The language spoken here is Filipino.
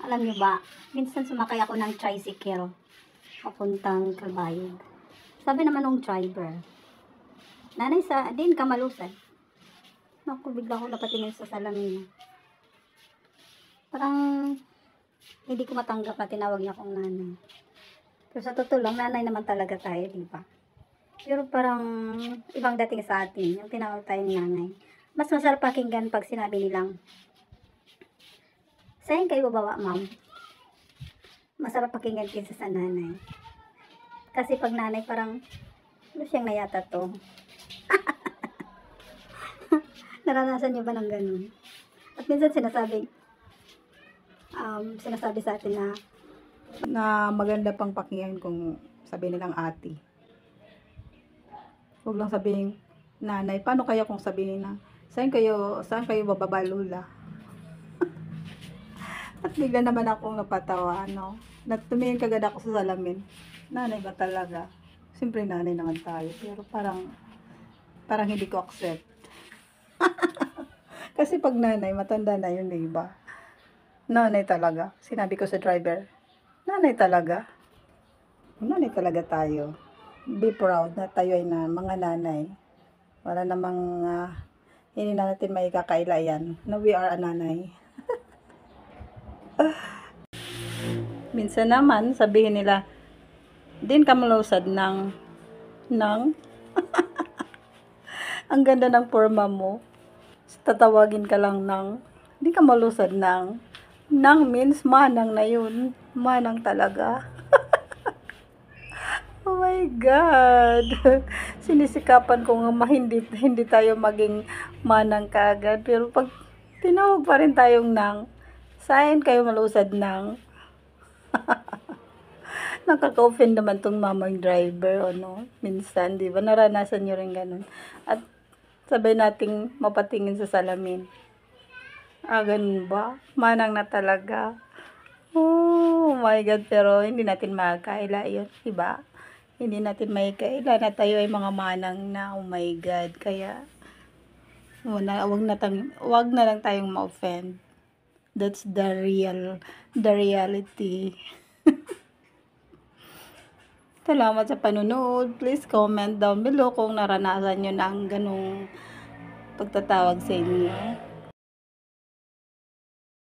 Alam niyo ba, minsan sumakay ako ng tricycle papuntang Calbayog. Sabi naman ng driver, nanay, sa din ka malusad. Naku, bigla ko napatingin sa salamin niya. Parang hindi ko matanggap na tinawag niya akong nanay. Pero sa totoo lang, nanay naman talaga tayo, di ba? Pero parang ibang dating sa atin, yung tinawag tayo ng nanay. Mas masarap pakinggan pag sinabi nilang, saan kayo babawa, ma'am? Masarap pakinggan kaysa sa nanay. Kasi pag nanay parang, ano siyang nayata to? Naranasan niyo ba ng ganun? At minsan sinasabi sa atin na maganda pang pakinggan kung sabihin nilang ate. Huwag lang sabihin nanay. Paano kaya kung sabihin na saan kayo bababa, Lola? At bigla naman akong napatawa, no? Tumingin kagad ako sa salamin. Nanay ba talaga? Siyempre nanay naman tayo. Pero parang hindi ko accept. Kasi pag nanay, matanda na yun, diba? Nanay talaga. Sinabi ko sa driver, nanay talaga. Nanay talaga tayo. Be proud na tayo ay mga nanay. Wala namang hindi na natin may kakaila yan. Na we are a nanay. Minsan naman, sabihin nila, din ka malusad ng ang ganda ng forma mo. Tatawagin ka lang di ka malusad ng means manang na yun. Manang talaga. Oh my God. Sinisikapan ko nga hindi tayo maging manang kaagad. Pero pag tinawag pa rin tayong saan kayo malusad nakaka-offend naman tong mamang driver, no? Minsan, di ba? Naranasan nyo rin ganun. At sabay nating mapatingin sa salamin. Ganun ba? Manang na talaga. Oh my God, pero hindi natin makakaila yun, di ba? Hindi natin makakaila na tayo ay mga manang na, oh my God. Kaya, wag na lang tayong ma-offend. That's the reality. Salamat sa panonood. Please comment down below kung naranasan nyo ng ganong pagtatawag sa inyo.